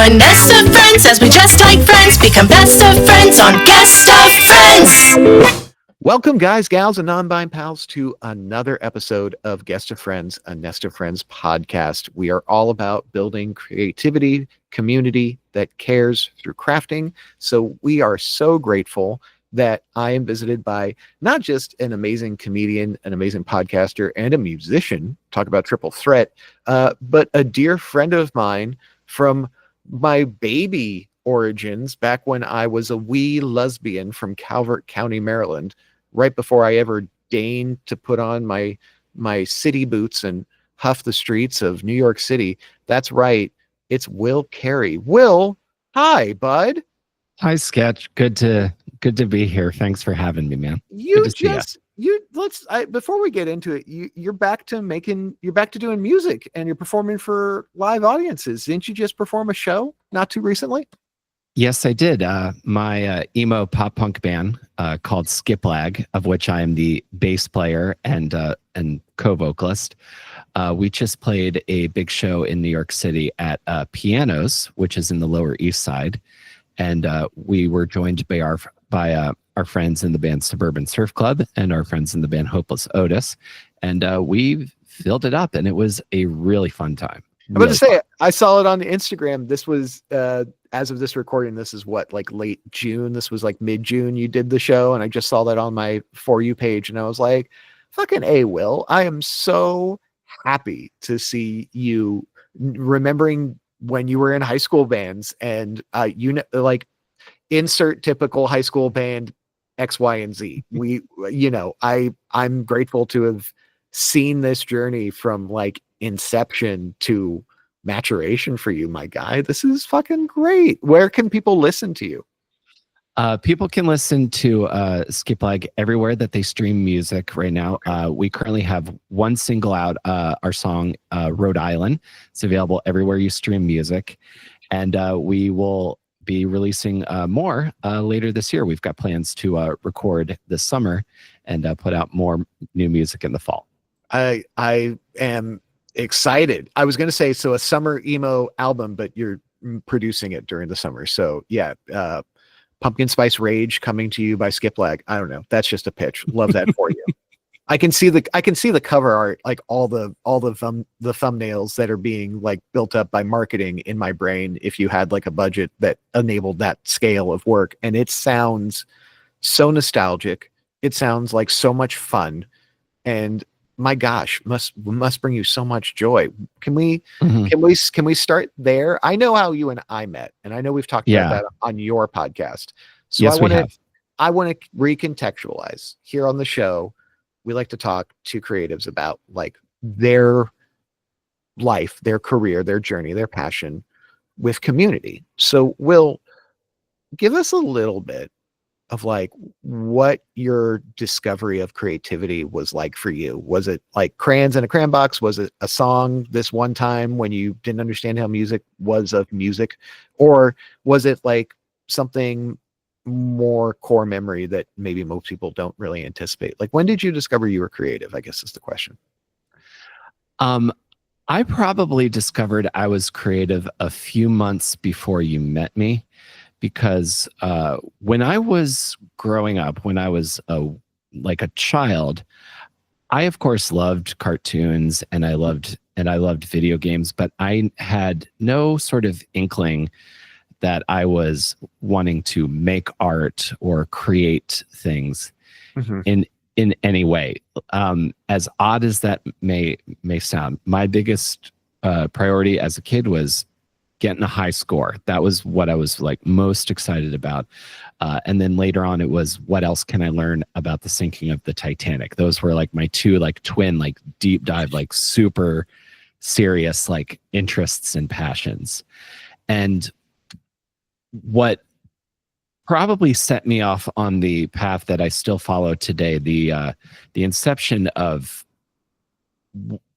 a nest of friends as we just like friends become best of friends on Guest of Friends. Welcome, guys, gals, and non-binary pals, to another episode of Guest of Friends, a Nest of Friends podcast. We are all about building creativity, community that cares through crafting. So we are so grateful that I am visited by not just an amazing comedian, an amazing podcaster, and a musician, talk about triple threat, but a dear friend of mine from my baby origins back when I was a wee Lusbian from Calvert County, Maryland, right before I ever deigned to put on my city boots and huff the streets of New York City. That's right. It's Will Carey. Will, hi, bud. Hi, Sketkh. Good to be here. Thanks for having me, man. Before we get into it, you're back to doing music and you're performing for live audiences. Didn't you just perform a show not too recently? Yes, I did. My emo pop punk band called Sketkh, of which I am the bass player and co-vocalist. We just played a big show in New York City at Pianos, which is in the Lower East Side, and we were joined by our friends in the band Suburban Surf Club and our friends in the band Hopeless Otis, and we filled it up, and it was a really fun time. I'm about to say, I saw it on Instagram. This was, as of this recording, this is what, like late June? This was like mid-June you did the show, and I just saw that on my For You page, and I was like, fucking A, Will. I am so happy to see you remembering when you were in high school bands, and like, insert typical high school band X, Y, and Z. I'm grateful to have seen this journey from like inception to maturation for you, my guy. This is fucking great. Where can people listen to you? People can listen to Sketkh everywhere that they stream music right now. We currently have one single out, our song Rhode Island. It's available everywhere you stream music, and we will be releasing more later this year. We've got plans to record this summer and put out more new music in the fall. I am excited. I was going to say, so a summer emo album, but you're producing it during the summer. So yeah, Pumpkin Spice Rage coming to you by Sketkh. I don't know. That's just a pitch. Love that for you. I can see the cover art, like all the thumbnails that are being like built up by marketing in my brain. If you had like a budget that enabled that scale of work, and it sounds so nostalgic. It sounds like so much fun, and my gosh, must bring you so much joy. Can we start there? I know how you and I met, and I know we've talked about that on your podcast. So yes, I want to recontextualize here on the show. We like to talk to creatives about like their life, their career, their journey, their passion with community. So Will, give us a little bit of like what your discovery of creativity was like for you. Was it like crayons in a crayon box? Was it a song this one time when you didn't understand how music was of music? Or was it like something more core memory that maybe most people don't really anticipate? Like, when did you discover you were creative, I guess is the question. I probably discovered I was creative a few months before you met me, because when I was growing up, when I was like a child, I of course loved cartoons and I loved video games, but I had no sort of inkling that I was wanting to make art or create things in any way. As odd as that may sound, my biggest priority as a kid was getting a high score. That was what I was like most excited about. And then later on, it was, what else can I learn about the sinking of the Titanic? Those were like my two like twin, like deep dive, like super serious, like interests and passions. And what probably set me off on the path that I still follow today, the inception of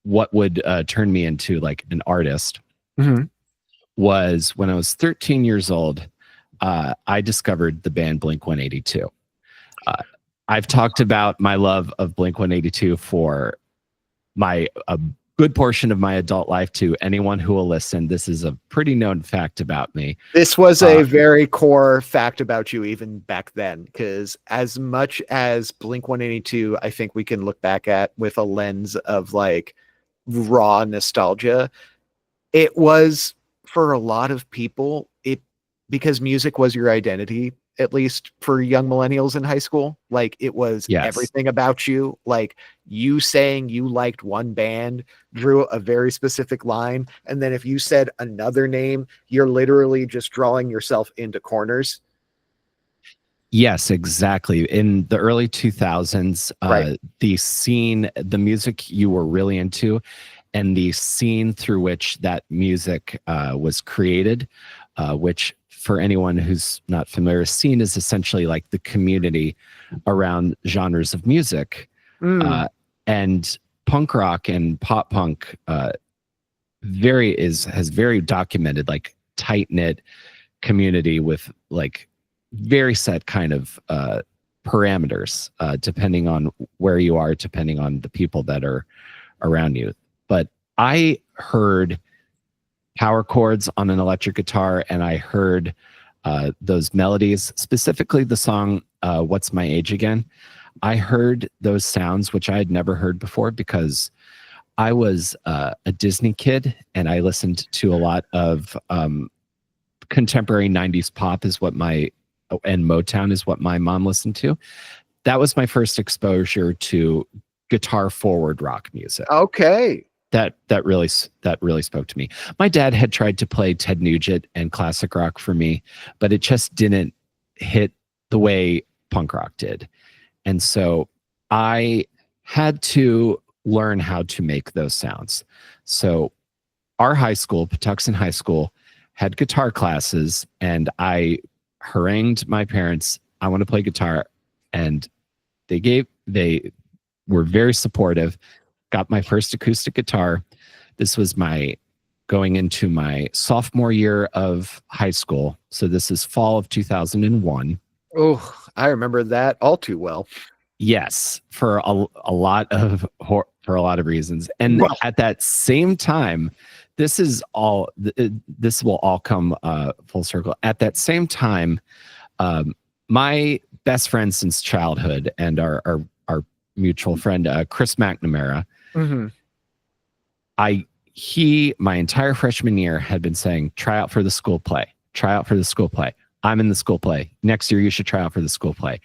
what would turn me into like an artist, was when I was 13 years old. I discovered the band Blink-182. I've talked about my love of Blink-182 for my good portion of my adult life to anyone who will listen. This is a pretty known fact about me. This was a very core fact about you even back then, because as much as Blink-182, I think we can look back at with a lens of like raw nostalgia, it was for a lot of people, because music was your identity, at least for young millennials in high school. Like it was everything about you. Like you saying you liked one band drew a very specific line. And then if you said another name, you're literally just drawing yourself into corners. Yes, exactly. In the early 2000s, the scene, the music you were really into, and the scene through which that music was created, which for anyone who's not familiar, scene is essentially like the community around genres of music. And punk rock and pop punk has very documented, like tight-knit community with like very set kind of parameters, depending on where you are, depending on the people that are around you. But I heard power chords on an electric guitar, and I heard those melodies, specifically the song What's My Age Again. I heard those sounds, which I had never heard before, because I was a Disney kid and I listened to a lot of contemporary 90s pop and Motown is what my mom listened to. That was my first exposure to guitar forward rock music. Okay. That really spoke to me. My dad had tried to play Ted Nugent and classic rock for me, but it just didn't hit the way punk rock did. And so I had to learn how to make those sounds. So our high school, Patuxent High School, had guitar classes, and I harangued my parents, I want to play guitar. And they were very supportive. Got my first acoustic guitar. This was going into my sophomore year of high school. So this is fall of 2001. Oh, I remember that all too well. Yes, for a lot of reasons. And at that same time, this will all come full circle. At that same time, my best friend since childhood and our mutual friend, Chris McNamara, my entire freshman year had been saying, try out for the school play. I'm in the school play. Next year, you should try out for the school play.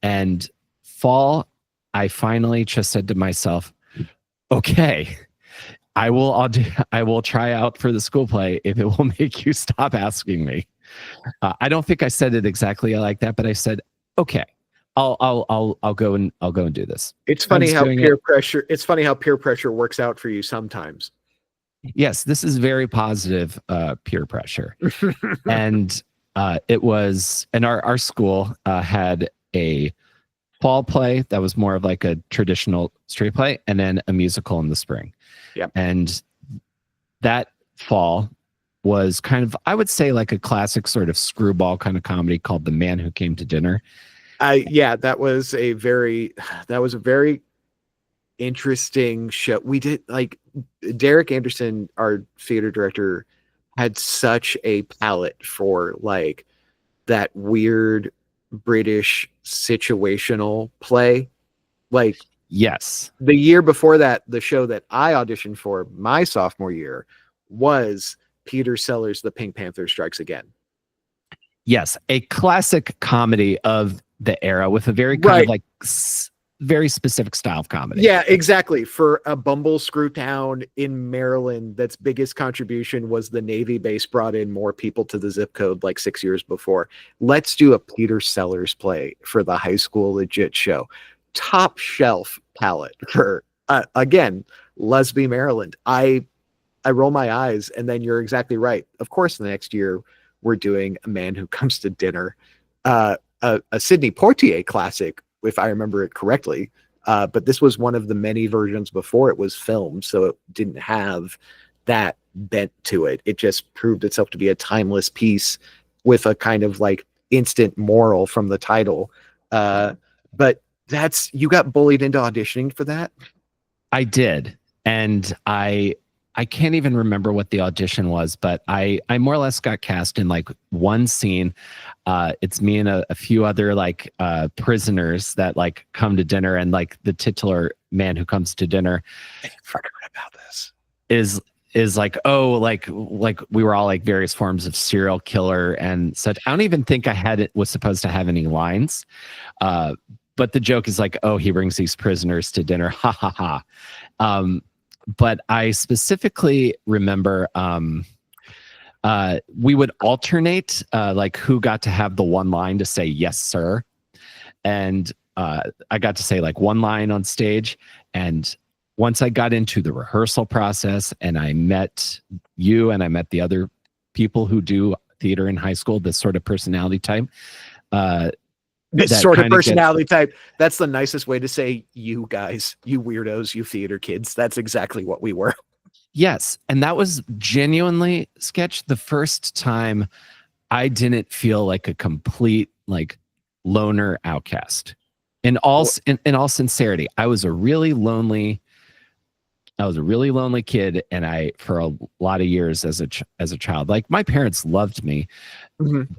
And fall, I finally just said to myself, okay, I will try out for the school play if it will make you stop asking me. I don't think I said it exactly like that, but I said, okay, I'll go and do this. It's funny how peer pressure. It's funny how peer pressure works out for you sometimes. Yes, this is very positive peer pressure, and it was. And our school had a fall play that was more of like a traditional straight play, and then a musical in the spring. Yeah, and that fall was kind of, I would say, like a classic sort of screwball kind of comedy called The Man Who Came to Dinner. That was a very interesting show. We did, like, Derek Anderson, our theater director, had such a palette for like that weird British situational play. Like, yes, the year before that, the show that I auditioned for my sophomore year was Peter Sellers' The Pink Panther Strikes Again. Yes, a classic comedy of the era with a very kind of like very specific style of comedy. Yeah, exactly. For a bumble screw town in Maryland, that's biggest contribution was the Navy base brought in more people to the zip code like 6 years before. Let's do a Peter Sellers play for the high school legit show. Top shelf palette for again, Lusby, Maryland. I roll my eyes, and then you're exactly right. Of course, the next year we're doing A Man Who Comes to Dinner, a Sidney Poitier classic, if I remember it correctly. But this was one of the many versions before it was filmed, so it didn't have that bent to it. It just proved itself to be a timeless piece with a kind of like instant moral from the title. But you got bullied into auditioning for that? I did. and I can't even remember what the audition was, but I more or less got cast in like one scene. It's me and a few other like prisoners that like come to dinner, and like the titular man who comes to dinner I forgot about this. is like, oh, like we were all like various forms of serial killer and such. I don't even think was supposed to have any lines. But the joke is like, oh, he brings these prisoners to dinner. Ha ha ha. But I specifically remember we would alternate like who got to have the one line to say yes sir, and I got to say like one line on stage. And once I got into the rehearsal process and I met you and I met the other people who do theater in high school, this sort of personality type, this sort of personality type. That's the nicest way to say you guys, you weirdos, you theater kids. That's exactly what we were. Yes. And that was genuinely, Sketch, the first time I didn't feel like a complete like loner outcast. In all sincerity, I was a really lonely kid, and I for a lot of years as a child, like my parents loved me,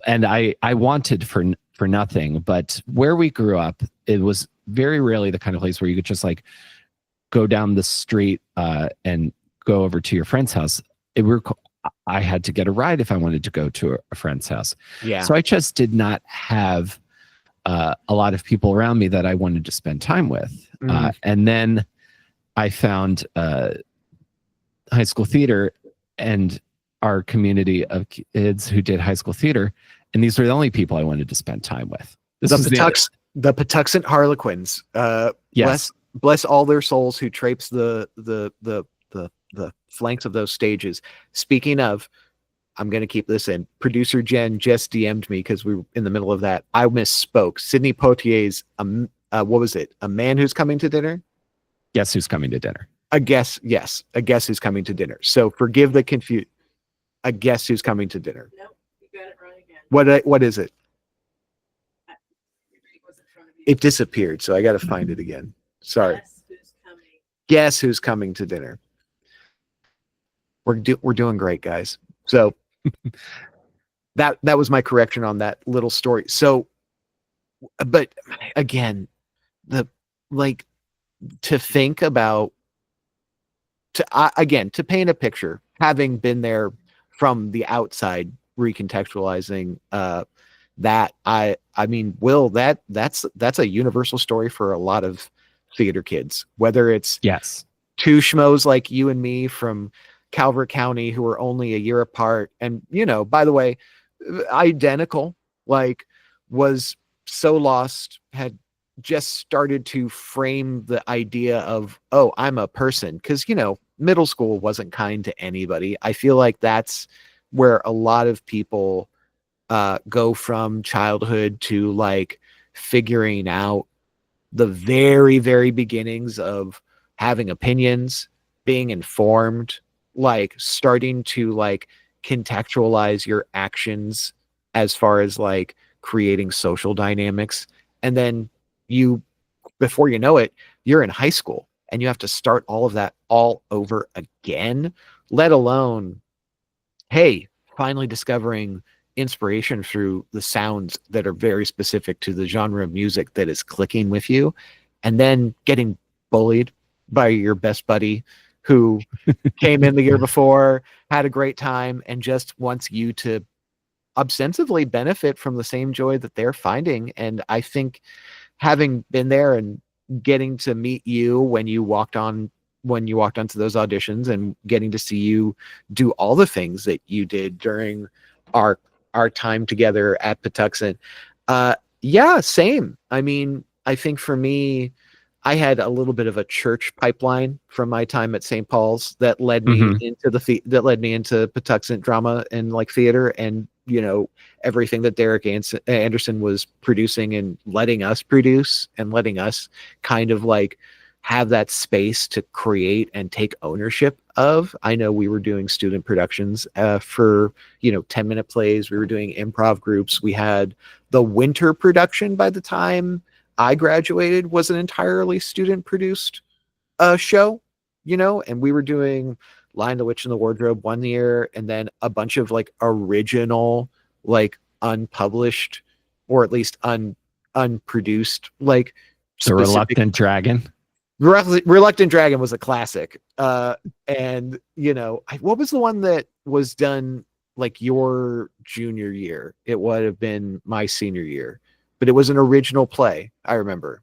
and I wanted for nothing. But where we grew up, it was very rarely the kind of place where you could just like go down the street and go over to your friend's house. I had to get a ride if I wanted to go to a friend's house. Yeah. So I just did not have a lot of people around me that I wanted to spend time with. And then I found high school theater and our community of kids who did high school theater. And these were the only people I wanted to spend time with. The Patuxent Harlequins. Yes. Bless all their souls who traipse the flanks of those stages. Speaking of, I'm going to keep this in. Producer Jen just DM'd me because we were in the middle of that. I misspoke. Sidney Poitier's, what was it? A Man Who's Coming to Dinner? Guess Who's Coming to Dinner? A Guess Who's Coming to Dinner. So forgive the confusion. A Guess Who's Coming to Dinner. Nope, you got it wrong again. What is it? It disappeared, so I got to find it again. Sorry. Guess Who's Coming to Dinner. We're doing great, guys. So that was my correction on that little story. So, but again, to think about, to paint a picture, having been there from the outside, recontextualizing that, I mean, Will, that's a universal story for a lot of theater kids, whether it's two schmoes like you and me from Calvert County who are only a year apart, and by the way, identical, like was so lost, had just started to frame the idea of, oh, I'm a person, because middle school wasn't kind to anybody. I feel like that's where a lot of people go from childhood to like figuring out the very, very beginnings of having opinions, being informed, like starting to like contextualize your actions as far as like creating social dynamics. And then before you know it, you're in high school and you have to start all of that all over again, let alone, hey, finally discovering inspiration through the sounds that are very specific to the genre of music that is clicking with you, and then getting bullied by your best buddy who came in the year before, had a great time, and just wants you to ostensibly benefit from the same joy that they're finding. And I think having been there and getting to meet you when you walked onto those auditions, and getting to see you do all the things that you did during our time together at Patuxent. Yeah, same. I mean, I think for me, I had a little bit of a church pipeline from my time at St. Paul's that led me into Patuxent drama and like theater, and everything that Derek Anderson was producing and letting us produce and letting us kind of like have that space to create and take ownership of. I know we were doing student productions for 10-minute plays. We were doing improv groups. We had the winter production by the time I graduated was an entirely student produced show. and we were doing Lion, the Witch, and the Wardrobe one year, and then a bunch of like original, like unpublished, or at least unproduced, like The specific. Reluctant Dragon. Reluctant Dragon was a classic. And what was the one that was done like your junior year? It would have been my senior year, but it was an original play. I remember.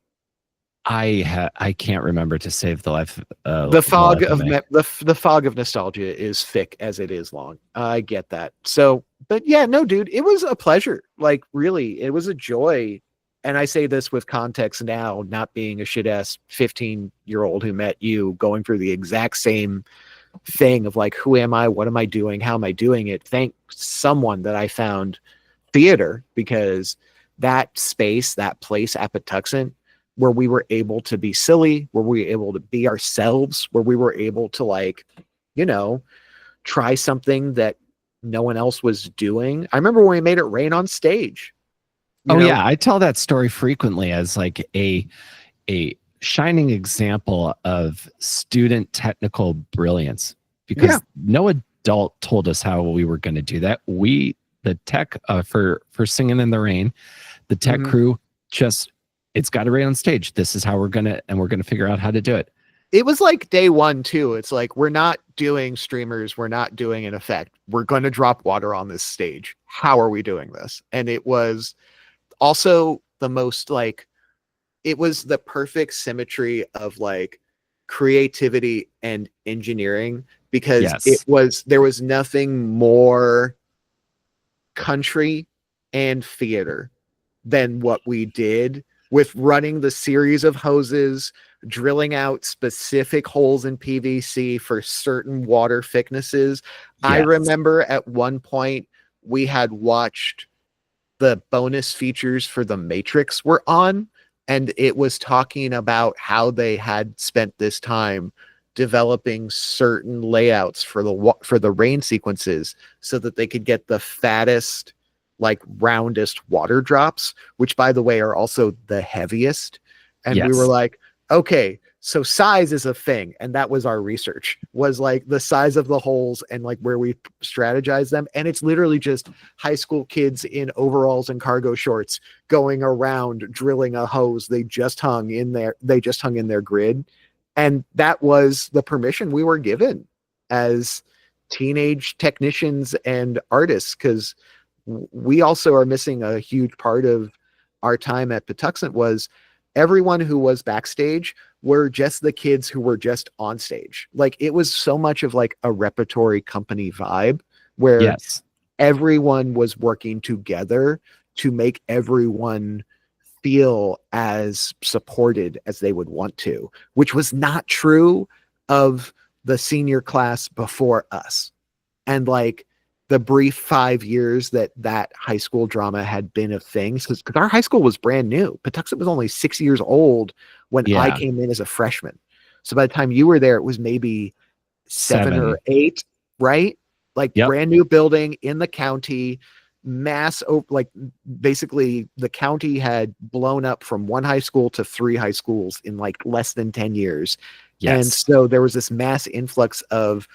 I can't remember to save the life. The fog of nostalgia is thick as it is long. I get that. So, but yeah, no, dude, it was a pleasure. Like, really, it was a joy. And I say this with context now, not being a shit ass 15-year-old who met you, going through the exact same thing of like, who am I? What am I doing? How am I doing it? Thank someone that I found theater, because that space, that place at Patuxent, where we were able to be silly, where we were able to be ourselves, where we were able to like, try something that no one else was doing. I remember when we made it rain on stage. Yeah, I tell that story frequently as like a shining example of student technical brilliance, because no adult told us how we were going to do that. The tech for Singing in the Rain, the tech crew just, it's got to rain on stage. This is how we're going to figure out how to do it. It was like day one too. It's like, we're not doing streamers. We're not doing an effect. We're going to drop water on this stage. How are we doing this? And it was also the most like, it was the perfect symmetry of like creativity and engineering, because there was nothing more country and theater than what we did with running the series of hoses, drilling out specific holes in PVC for certain water thicknesses. I remember at one point we had watched the bonus features for The Matrix were on, and it was talking about how they had spent this time developing certain layouts for the rain sequences so that they could get the fattest, like roundest water drops, which by the way are also the heaviest. And we were like, okay, so size is a thing. And that was our research, was like the size of the holes and like where we strategize them. And it's literally just high school kids in overalls and cargo shorts going around drilling a hose they just hung in their grid. And that was the permission we were given as teenage technicians and artists, because we also are missing a huge part of our time at Patuxent. Was everyone who was backstage were just the kids who were just on stage. Like, it was so much of like a repertory company vibe where everyone was working together to make everyone feel as supported as they would want to, which was not true of the senior class before us. And like the brief 5 years that high school drama had been a thing, because our high school was brand new. Patuxent was only 6 years old when I came in as a freshman. So by the time you were there, it was maybe 7 or 8, right? Like brand new building in the county, like basically the county had blown up from 1 high school to 3 high schools in like less than 10 years. And so there was this mass influx of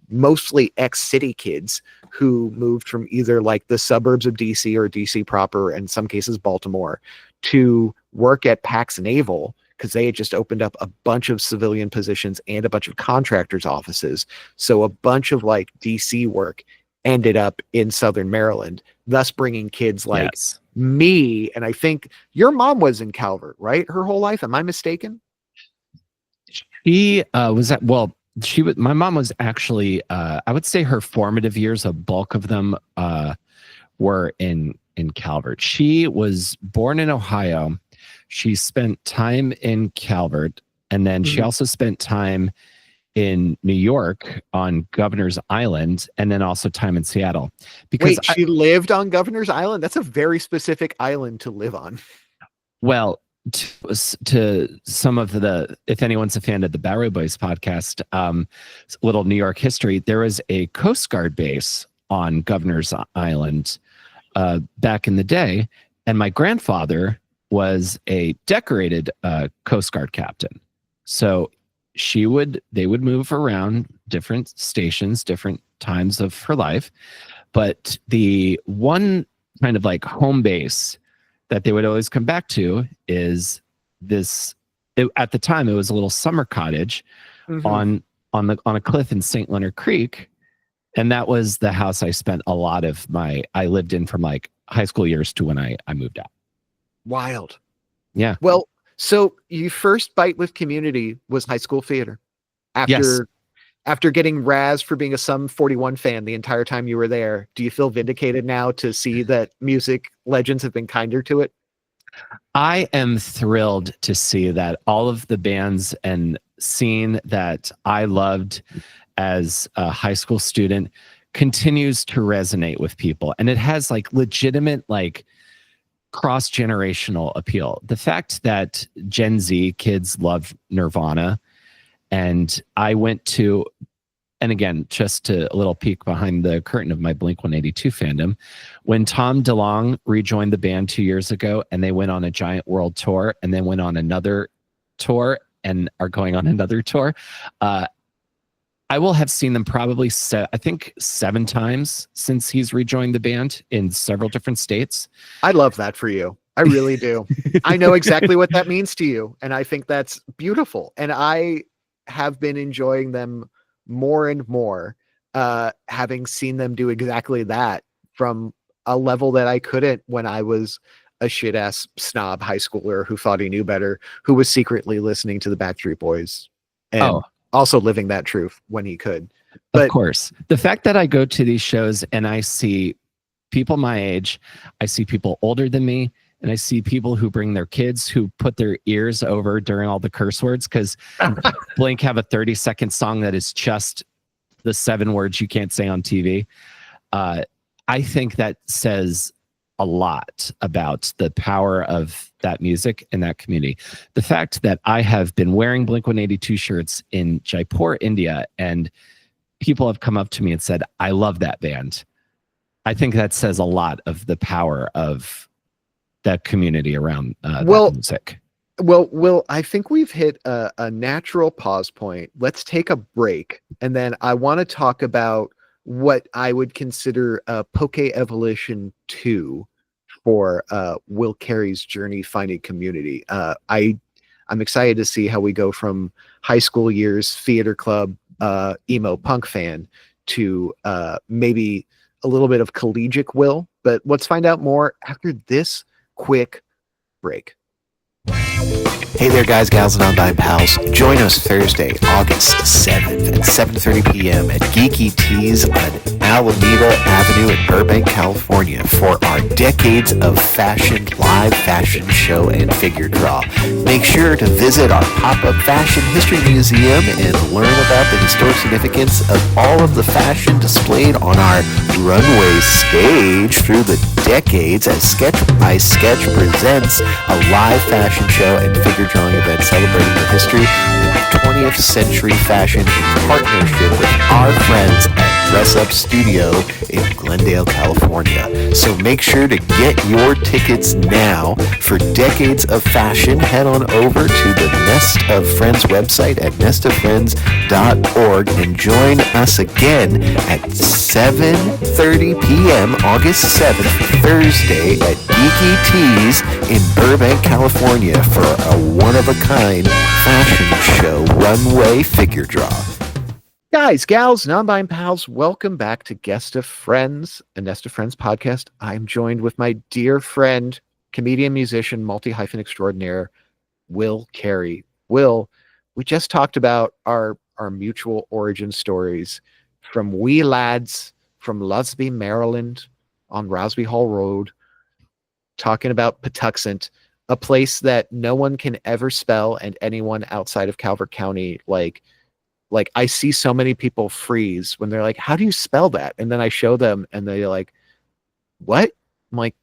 mostly ex-city kids who moved from either like the suburbs of DC or DC proper, in some cases Baltimore, to work at Pax Naval, because they had just opened up a bunch of civilian positions and a bunch of contractors' offices. So a bunch of like DC work ended up in Southern Maryland, thus bringing kids like me. And I think your mom was in Calvert, right? Her whole life. Am I mistaken? She was at, well, my mom was actually, I would say her formative years, a bulk of them were in Calvert. She was born in Ohio. She spent time in Calvert, and then she also spent time in New York on Governor's Island, and then also time in Seattle. Because she lived on Governor's Island? That's a very specific island to live on. Well, to some of if anyone's a fan of the Bowery Boys podcast, little New York history, there was a Coast Guard base on Governor's Island back in the day, and my grandfather was a decorated Coast Guard captain. So they would move around different stations, different times of her life. But the one kind of like home base that they would always come back to is this. At the time, it was a little summer cottage on a cliff in St. Leonard Creek, and that was the house I spent a lot of I lived in from like high school years to when I moved out. Wild. Yeah. Well, so your first bite with Community was high school theater. After getting razzed for being a Sum 41 fan the entire time you were there, do you feel vindicated now to see that music legends have been kinder to it? I am thrilled to see that all of the bands and scene that I loved as a high school student continues to resonate with people. And it has like legitimate, like cross-generational appeal. The fact that Gen Z kids love Nirvana, and I went to, and again, just to a little peek behind the curtain of my Blink-182 fandom, when Tom DeLonge rejoined the band 2 years ago and they went on a giant world tour and then went on another tour and are going on another tour, I will have seen them probably, I think 7 times since he's rejoined the band in several different states. I love that for you. I really do. I know exactly what that means to you. And I think that's beautiful. And I have been enjoying them more and more, having seen them do exactly that from a level that I couldn't when I was a shit-ass snob high schooler who thought he knew better, who was secretly listening to the Backstreet Boys and also living that truth when he could. But, of course, the fact that I go to these shows and I see people my age, I see people older than me, and I see people who bring their kids who put their ears over during all the curse words, because Blink have a 30-second song that is just the 7 words you can't say on TV. I think that says a lot about the power of that music and that community. The fact that I have been wearing Blink-182 shirts in Jaipur, India, and people have come up to me and said, I love that band. I think that says a lot of the power of that community around that music. Well, Will, I think we've hit a natural pause point. Let's take a break. And then I want to talk about what I would consider Poke Evolution 2 for Will Carey's journey finding community. I'm excited to see how we go from high school years, theater club, emo punk fan to maybe a little bit of collegiate Will. But let's find out more after this quick break. Hey there, guys, gals, and non-binary pals. Join us Thursday, August 7th at 7:30 p.m. at Geeky Teas on Alameda Avenue in Burbank, California for our Decades of Fashion live fashion show and figure draw. Make sure to visit our pop-up fashion history museum and learn about the historic significance of all of the fashion displayed on our runway stage through the decades as Sketch by Sketch presents a live fashion show and figure drawing event celebrating the history of 20th century fashion in partnership with our friends at Dress Up Studio in Glendale, California. So make sure to get your tickets now for Decades of Fashion. Head on over to the Nest of Friends website at nestoffriends.org and join us again at 7:30 p.m. August 7th, Thursday at Geeky Teas in Burbank, California for a one-of-a-kind fashion show runway figure draw. Guys, gals, non-binary pals, welcome back to Guest of Friends, a Nest of Friends podcast. I'm joined with my dear friend, comedian, musician, multi-hyphen extraordinaire, Will Carey. Will, we just talked about our mutual origin stories from wee lads from Lusby, Maryland on Rosby Hall Road, talking about Patuxent, a place that no one can ever spell, and anyone outside of Calvert County, like I see so many people freeze when they're like, how do you spell that? And then I show them and they're like, what? I'm like,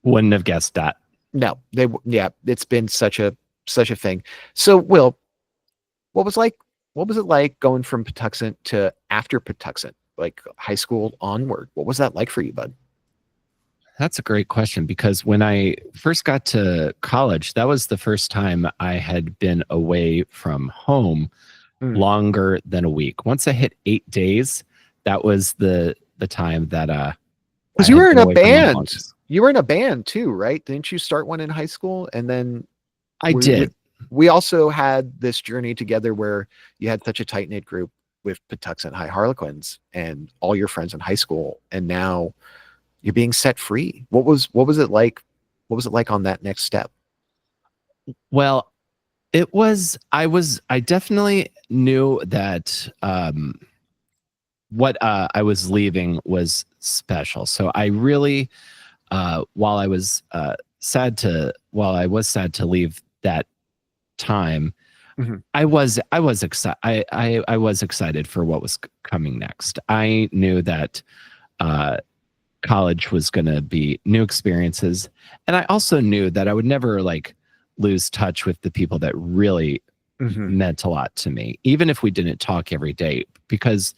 wouldn't have guessed that. No, it's been such a thing. So Will, what was it like going from Patuxent to after Patuxent, like high school onward? What was that like for you, bud? That's a great question, because when I first got to college, that was the first time I had been away from home longer than a week. Once I hit 8 days, that was the time that because you were in a band. You were in a band too, right? Didn't you start one in high school? And then I did. We also had this journey together where you had such a tight knit group with Patuxent High Harlequins and all your friends in high school, and now you're being set free. What was it like? What was it like on that next step? Well, I definitely knew that what I was leaving was special. So I really, while I was sad to leave that time, I was excited. I was excited for what was coming next. I knew that college was going to be new experiences, and I also knew that I would never lose touch with the people that really meant a lot to me, even if we didn't talk every day, because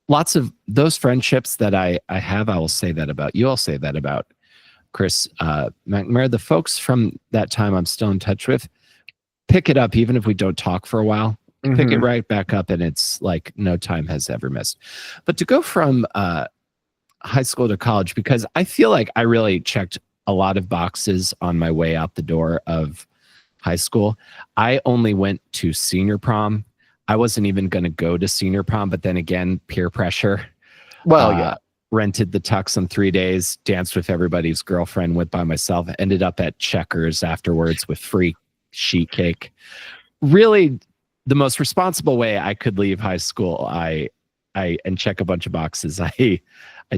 lots of those friendships that I have, I will say that about you. I'll say that about Chris McNamara. The folks from that time I'm still in touch with, pick it up even if we don't talk for a while. Pick it right back up, and it's like no time has ever missed. But to go from high school to college, because I feel like I really checked a lot of boxes on my way out the door of high school. I only went to senior prom. I wasn't even going to go to senior prom, but then again, peer pressure. Well, rented the tux in 3 days, danced with everybody's girlfriend, went by myself, ended up at Checkers afterwards with free sheet cake. Really, the most responsible way I could leave high school, and check a bunch of boxes. I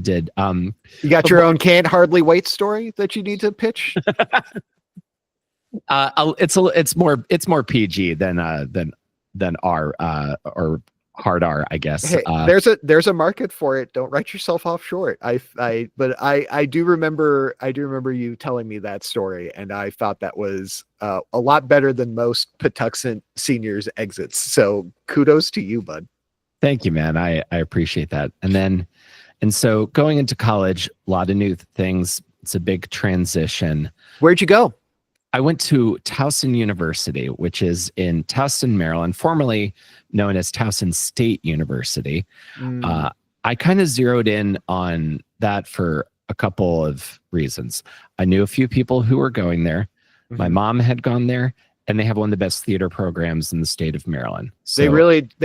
did. You got your own can't hardly wait story that you need to pitch? It's more PG than R or hard R, I guess. Hey, there's a market for it. Don't write yourself off short. But I do remember you telling me that story, and I thought that was a lot better than most Patuxent seniors exits. So kudos to you, bud. Thank you, man. I appreciate that. And so going into college, a lot of new things. It's a big transition. Where'd you go? I went to Towson University, which is in Towson, Maryland, formerly known as Towson State University. I kind of zeroed in on that for a couple of reasons. I knew a few people who were going there. My mom had gone there, and they have one of the best theater programs in the state of Maryland. So, they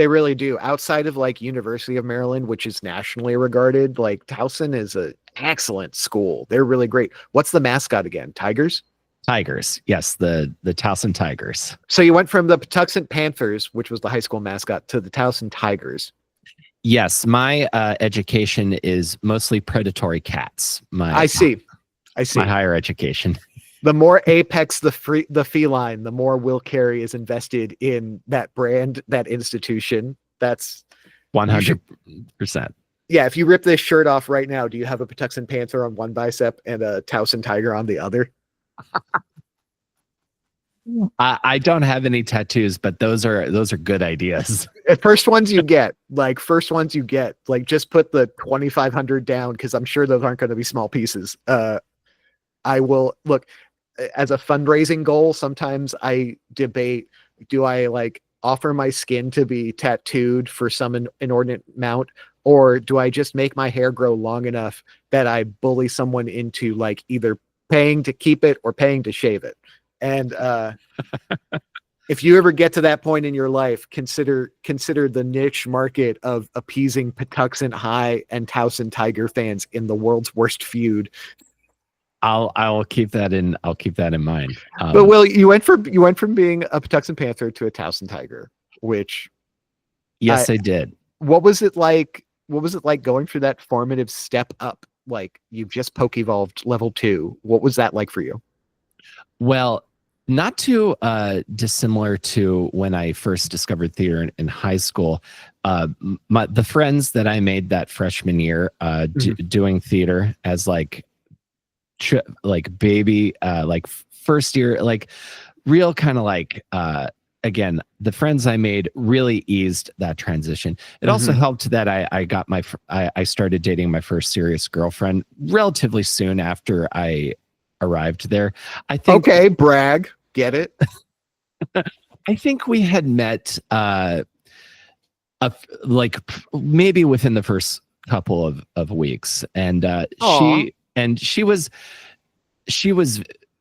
really do. Outside of University of Maryland, which is nationally regarded, Towson is an excellent school. They're really great. What's the mascot again? Tigers? Tigers. Yes, the Towson Tigers. So you went from the Patuxent Panthers, which was the high school mascot, to the Towson Tigers. Yes, my education is mostly predatory cats. I see. My higher education. The more apex the feline, the more Will Carey is invested in that brand, that institution. That's 100%. Yeah, if you rip this shirt off right now, do you have a Patuxent Panther on one bicep and a Towson Tiger on the other? I don't have any tattoos, but those are good ideas. First ones you get, just put the 2,500 down, because I'm sure those aren't going to be small pieces. I will look as a fundraising goal. Sometimes I debate: do I offer my skin to be tattooed for some inordinate amount, or do I just make my hair grow long enough that I bully someone into either paying to keep it or paying to shave it? And if you ever get to that point in your life, consider the niche market of appeasing Patuxent High and Towson Tiger fans in the world's worst feud. I'll keep that in mind. But Will, you went from being a Patuxent Panther to a Towson Tiger, which yes, I did. What was it like? What was it like going through that formative step up? You've just poke evolved level 2. What was that like for you? Well, not too dissimilar to when I first discovered theater in high school. The friends that I made that freshman year doing theater as baby, first year, real kind of again, the friends I made really eased that transition. It also helped that I started dating my first serious girlfriend relatively soon after I arrived there. I think. Okay, brag. Get it? I think we had met Maybe within the first couple of weeks, and she was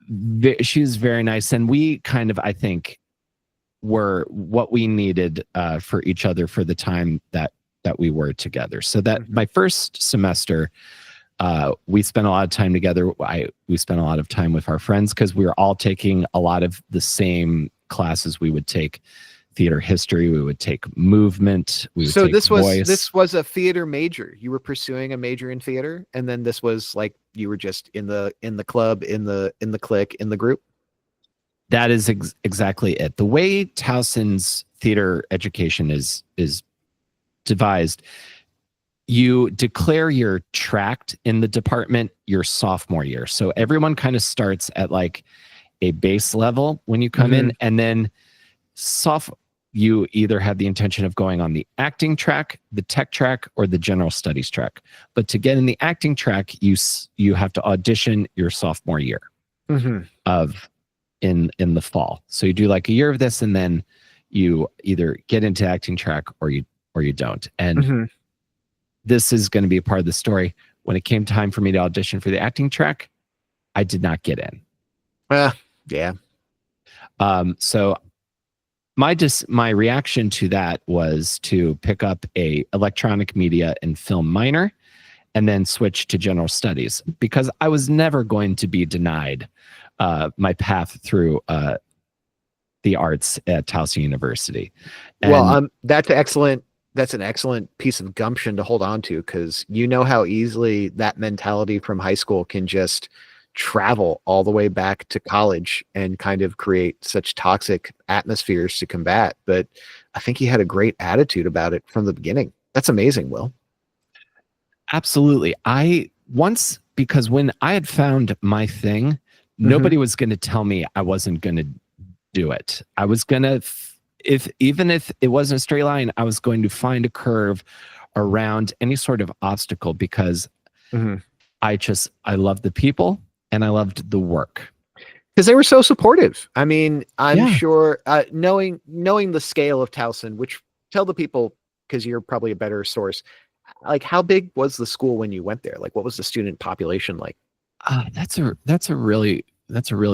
very nice, and we kind of, I think, were what we needed for each other for the time that we were together. So that my first semester, we spent a lot of time together. We spent a lot of time with our friends because we were all taking a lot of the same classes. We would take theater history, we would take movement, we would take voice. This was a theater major. You were pursuing a major in theater, and then this was like you were just in the club, in the clique, in the group. That is exactly it. The way Towson's theater education is devised, you declare your tract in the department your sophomore year. So everyone kind of starts at like a base level when you come in, and then you either have the intention of going on the acting track, the tech track, or the general studies track. But to get in the acting track, you have to audition your sophomore year of in the fall. So you do like a year of this, and then you either get into acting track or you don't. And this is going to be a part of the story. When it came time for me to audition for the acting track, I did not get in. Yeah. So my reaction to that was to pick up a electronic media and film minor and then switch to general studies, because I was never going to be denied my path through the arts at Towson University. And that's excellent. That's an excellent piece of gumption to hold on to, because you know how easily that mentality from high school can just travel all the way back to college and kind of create such toxic atmospheres to combat. But I think he had a great attitude about it from the beginning. That's amazing, Will. Absolutely. Because when I had found my thing, nobody was going to tell me I wasn't going to do it. I was going to, even if it wasn't a straight line, I was going to find a curve around any sort of obstacle, because I loved the people and I loved the work. Because they were so supportive. I mean, I'm sure knowing the scale of Towson, which tell the people, because you're probably a better source, like how big was the school when you went there? Like what was the student population like? That's a really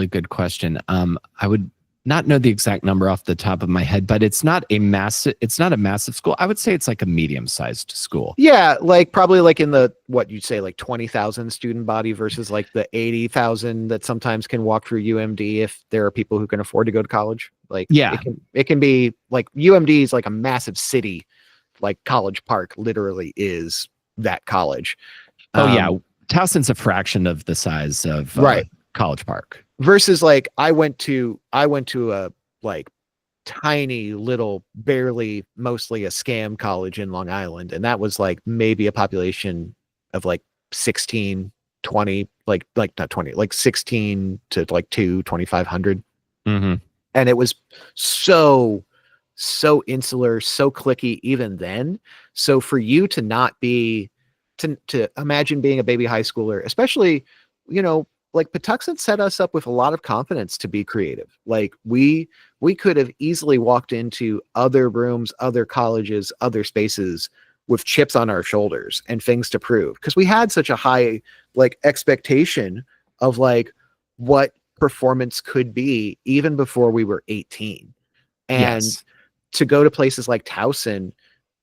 good question. I would not know the exact number off the top of my head, but it's not a massive school. I would say it's like a medium-sized school. Yeah, like probably like in the, what you'd say, like 20,000 student body versus like the 80,000 that sometimes can walk through UMD if there are people who can afford to go to college. Like, yeah, it can be like UMD is like a massive city, like College Park literally is that college. Yeah, Towson's a fraction of the size of College Park. Versus like I went to a like tiny little, barely, mostly a scam college in Long Island, and that was like maybe a population of like 16, 20, like not 20, like 16 to like 2,500. And it was so insular, so cliquey even then. So for you to not be to imagine being a baby high schooler, especially, you know, like Patuxent set us up with a lot of confidence to be creative. Like we could have easily walked into other rooms, other colleges, other spaces with chips on our shoulders and things to prove, because we had such a high like expectation of like what performance could be even before we were 18. And to go to places like Towson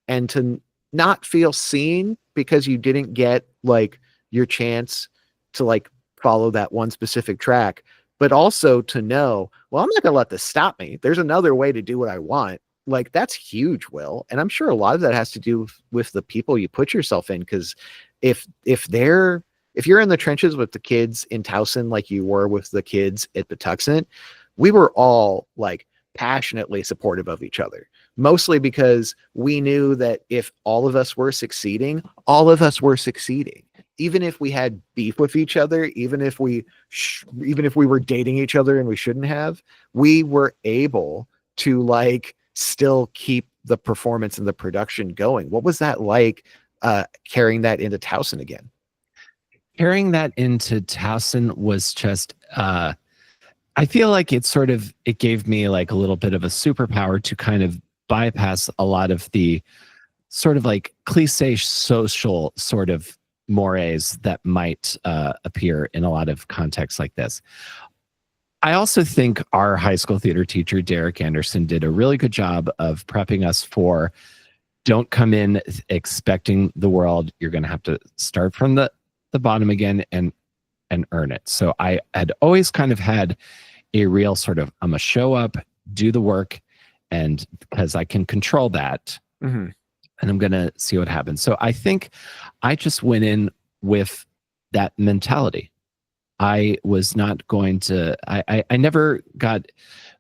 and to not feel seen because you didn't get like your chance to like follow that one specific track, but also to know, well, I'm not going to let this stop me. There's another way to do what I want. Like that's huge, Will. And I'm sure a lot of that has to do with the people you put yourself in. Cause if you're in the trenches with the kids in Towson, like you were with the kids at Patuxent, we were all like passionately supportive of each other, mostly because we knew that if all of us were succeeding, all of us were succeeding. Even if we had beef with each other, even if we were dating each other and we shouldn't have, we were able to like still keep the performance and the production going. What was that like carrying that into Towson again? Carrying that into Towson was just, I feel like it gave me like a little bit of a superpower to kind of bypass a lot of the sort of like cliche social sort of mores that might appear in a lot of contexts like this. I also think our high school theater teacher, Derek Anderson, did a really good job of prepping us for don't come in expecting the world. You're going to have to start from the bottom again and earn it. So I had always kind of had a real sort of, I'm going to show up, do the work, and because I can control that, and I'm going to see what happens. So I think I just went in with that mentality. I was not going to, I never got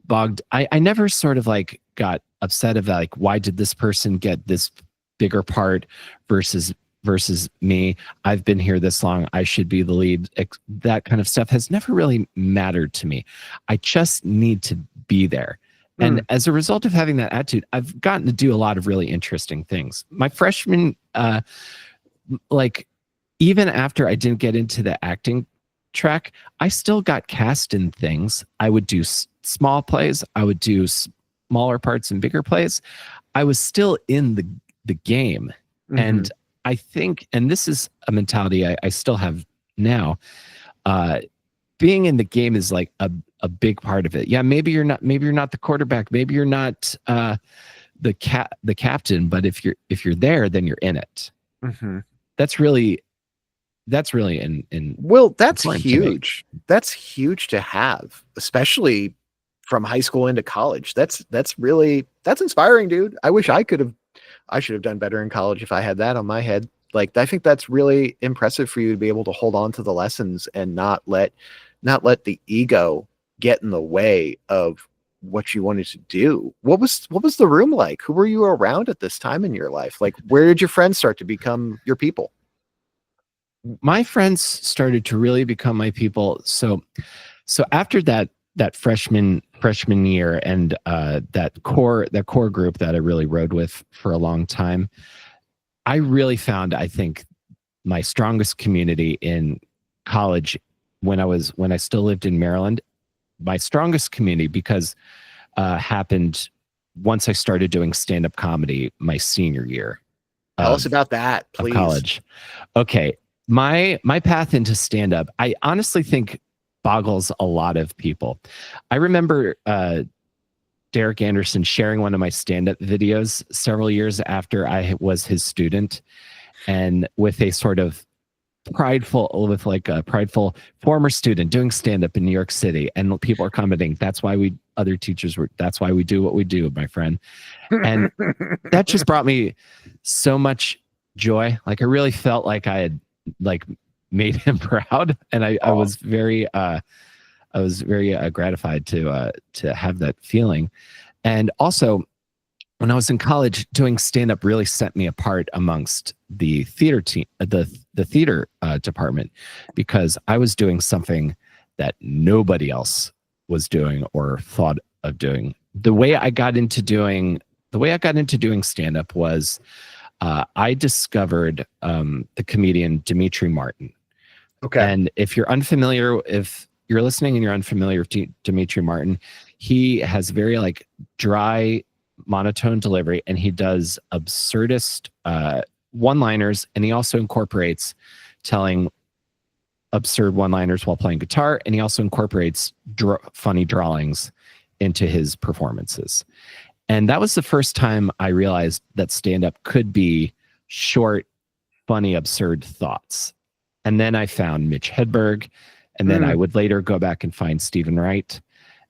bogged. I never sort of like got upset of like, why did this person get this bigger part versus me? I've been here this long. I should be the lead. That kind of stuff has never really mattered to me. I just need to be there. And as a result of having that attitude, I've gotten to do a lot of really interesting things. My freshman, like even after I didn't get into the acting track, I still got cast in things. I would do small plays. I would do smaller parts and bigger plays. I was still in the game. And I think, and this is a mentality I still have now, being in the game is like a big part of it. Yeah, maybe you're not the quarterback, maybe you're not the captain, but if you're there, then you're in it. That's really in well, that's huge. That's huge to have, especially from high school into college. That's inspiring, dude. I wish I should have done better in college if I had that on my head. Like, I think that's really impressive for you to be able to hold on to the lessons and not let the ego get in the way of what you wanted to do. What was the room like? Who were you around at this time in your life? Like, where did your friends start to become your people? My friends started to really become my people. So after that freshman year and that core group that I really rode with for a long time, I really found, I think, my strongest community in college when I still lived in Maryland. My strongest community, because happened once I started doing stand-up comedy my senior year. Tell us about that, please. College. Okay. My path into stand-up, I honestly think boggles a lot of people. I remember Derek Anderson sharing one of my stand-up videos several years after I was his student, and with a sort of prideful former student doing stand-up in New York City, and people are commenting, that's why we do what we do, my friend. And that just brought me so much joy. Like, I really felt like I had like made him proud, and I was very gratified to have that feeling. And also, when I was in college, doing stand-up really set me apart amongst the theater team, the theater department, because I was doing something that nobody else was doing or thought of doing. The way I got into doing stand-up was I discovered the comedian Dimitri Martin. Okay. And if you're listening and you're unfamiliar with Dimitri Martin, he has very like dry, monotone delivery, and he does absurdist one-liners, and he also incorporates telling absurd one-liners while playing guitar, and he also incorporates funny drawings into his performances. And that was the first time I realized that stand-up could be short, funny, absurd thoughts. And then I found Mitch Hedberg, and then I would later go back and find Stephen Wright.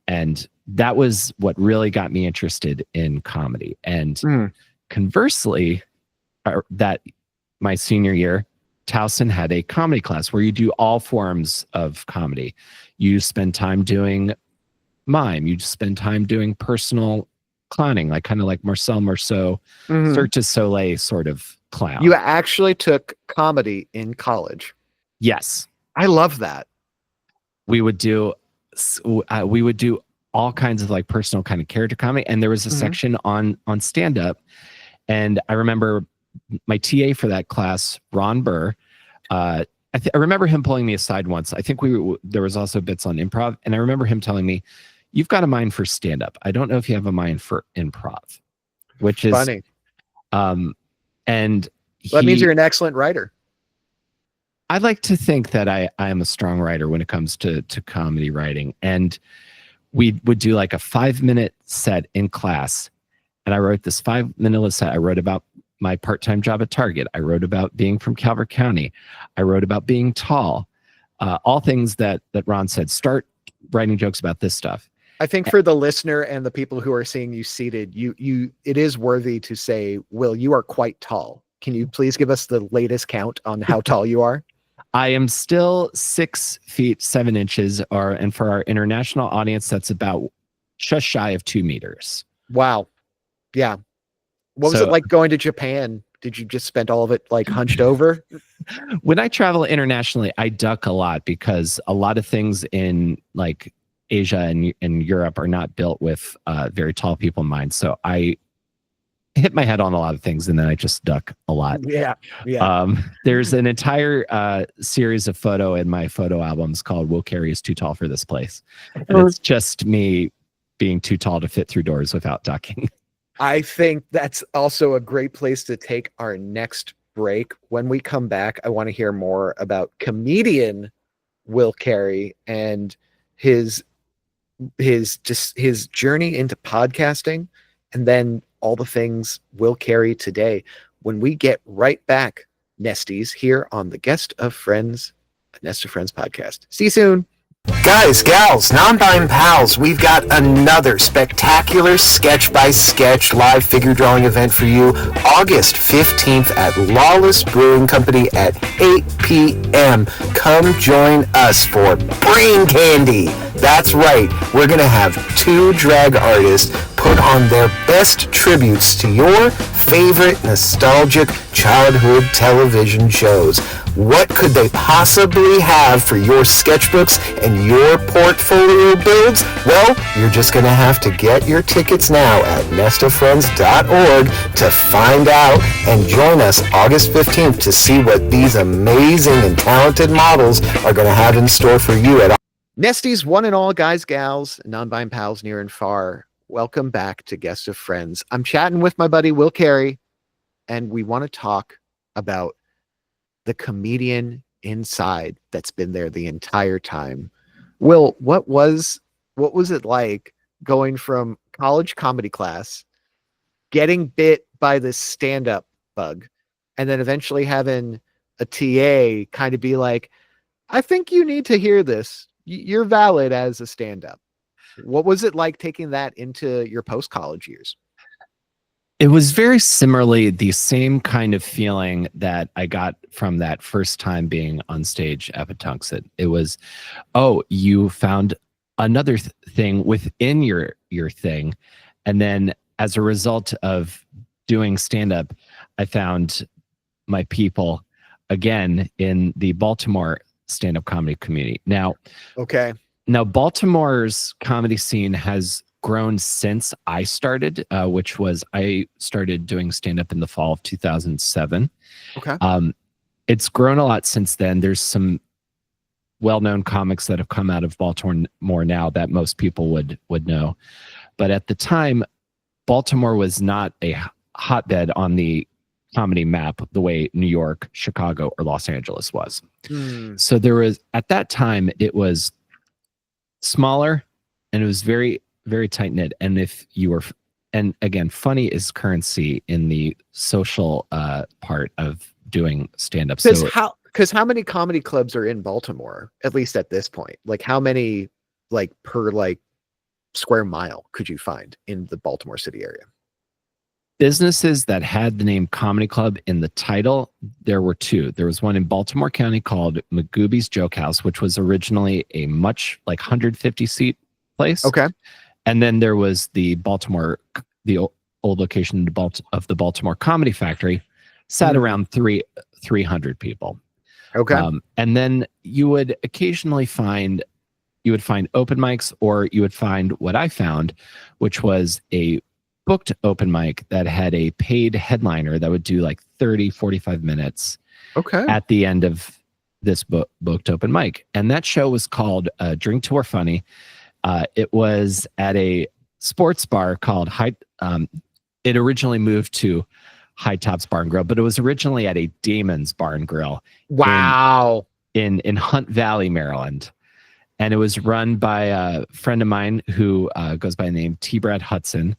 And that was what really got me interested in comedy. And conversely, that my senior year, Towson had a comedy class where you do all forms of comedy. You spend time doing mime. You spend time doing personal clowning, like kind of like Marcel Marceau, Cirque du Soleil sort of clown. You actually took comedy in college. Yes. I love that. We would do all kinds of like personal kind of character comedy. And there was a section on stand-up. And I remember my TA for that class, Ron Burr, I remember him pulling me aside once. I think there was also bits on improv. And I remember him telling me, you've got a mind for stand-up. I don't know if you have a mind for improv, which is funny. And That means you're an excellent writer. I like to think that I am a strong writer when it comes to comedy writing. And we would do like a 5-minute set in class. And I wrote this 5-minute set. I wrote about my part-time job at Target. I wrote about being from Calvert County. I wrote about being tall. All things that Ron said, start writing jokes about this stuff. I think for the listener and the people who are seeing you seated, it is worthy to say, Will, you are quite tall. Can you please give us the latest count on how tall you are? I am still 6 feet 7 inches, and for our international audience, that's about just shy of 2 meters. Wow. Yeah. What was it like going to Japan? Did you just spend all of it like hunched over? When I travel internationally, I duck a lot because a lot of things in like Asia and Europe are not built with very tall people in mind. So I hit my head on a lot of things and then I just duck a lot. Yeah. Yeah. There's an entire series of photo in my photo albums called Will Carey is Too Tall for This Place. And it's just me being too tall to fit through doors without ducking. I think that's also a great place to take our next break. When we come back, I want to hear more about comedian Will Carey and his journey into podcasting, and then all the things Will Carey today. When we get right back, Nesties, here on the Guest of Friends, a Nest of Friends podcast. See you soon. Guys, gals, non-bime pals, we've got another spectacular sketch-by-sketch live figure drawing event for you, August 15th at Lawless Brewing Company at 8 p.m. Come join us for Brain Candy. That's right, we're going to have 2 drag artists put on their best tributes to your favorite nostalgic childhood television shows. What could they possibly have for your sketchbooks and your portfolio builds? Well, you're just going to have to get your tickets now at nestoffriends.org to find out and join us August 15th to see what these amazing and talented models are going to have in store for you at Nesties, one and all, guys, gals, non-bime pals near and far. Welcome back to Guest of Friends. I'm chatting with my buddy Will Carey, and we want to talk about the comedian inside that's been there the entire time. Will, what was it like going from college comedy class, getting bit by this stand-up bug, and then eventually having a TA kind of be like, I think you need to hear this. You're valid as a stand-up. What was it like taking that into your post-college years? It was very similarly the same kind of feeling that I got from that first time being on stage at Patuxent. It was, oh, you found another thing within your thing. And then as a result of doing stand-up, I found my people again in the Baltimore stand-up comedy community. Now, Baltimore's comedy scene has grown since I started, which was I started doing stand-up in the fall of 2007. Okay. It's grown a lot since then. There's some well-known comics that have come out of Baltimore now that most people would know. But at the time, Baltimore was not a hotbed on the comedy map the way New York, Chicago, or Los Angeles was. So there was, at that time, it was smaller and it was very, very tight knit. And if you were, and again, funny is currency in the social part of doing stand-up. Because how many comedy clubs are in Baltimore, at least at this point? Like how many, like per like square mile could you find in the Baltimore city area? Businesses that had the name comedy club in the title, there were 2. There was one in Baltimore County called Magooby's Joke House, which was originally a much like 150 seat place. Okay. And then there was the old location of the Baltimore Comedy Factory, sat around 300 people. Okay. And then you would occasionally find open mics, or you would find what I found, which was a booked open mic that had a paid headliner that would do like 30, 45 minutes at the end of this booked open mic. And that show was called Drink to Or Funny. It was at a sports bar called it originally moved to High Tops Bar and Grill, but it was originally at a Damon's Bar and Grill. Wow. In Hunt Valley, Maryland. And it was run by a friend of mine who goes by the name T. Brad Hudson.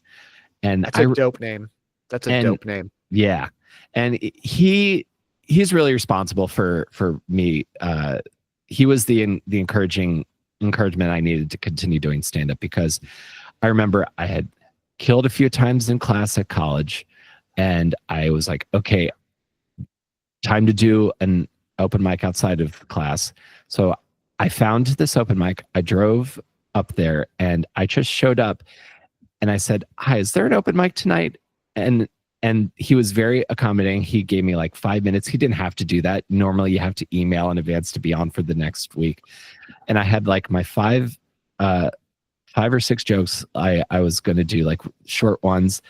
And that's a dope name. That's a dope name. Yeah. And he's really responsible for me. He was the encouragement I needed to continue doing stand-up, because I remember I had killed a few times in class at college, and I was like, okay, time to do an open mic outside of class. So I found this open mic. I drove up there and I just showed up and I said, hi, is there an open mic tonight? And he was very accommodating. He gave me like 5 minutes. He didn't have to do that. Normally you have to email in advance to be on for the next week. And I had like my five or six jokes I was going to do, like short ones.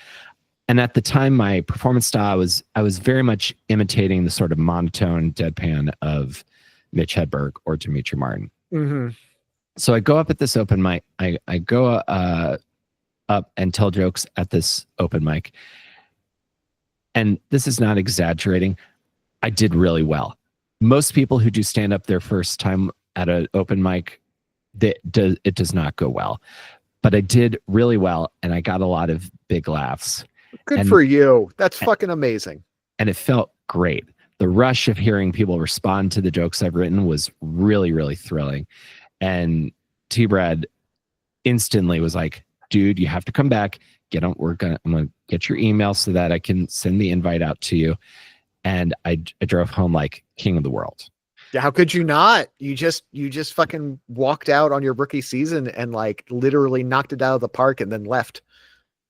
And at the time, my performance style I was very much imitating the sort of monotone deadpan of Mitch Hedberg or Dimitri Martin. Mm-hmm. So I go up at this open mic. I go up and tell jokes at this open mic. And this is not exaggerating. I did really well. Most people who do stand up their first time at an open mic, it does not go well. But I did really well, and I got a lot of big laughs. Good for you. That's fucking amazing. And it felt great. The rush of hearing people respond to the jokes I've written was really, really thrilling. And T-Brad instantly was like, dude, you have to come back. I'm gonna get your email so that I can send the invite out to you. And I drove home like king of the world. Yeah, how could you not? You just fucking walked out on your rookie season and like literally knocked it out of the park and then left.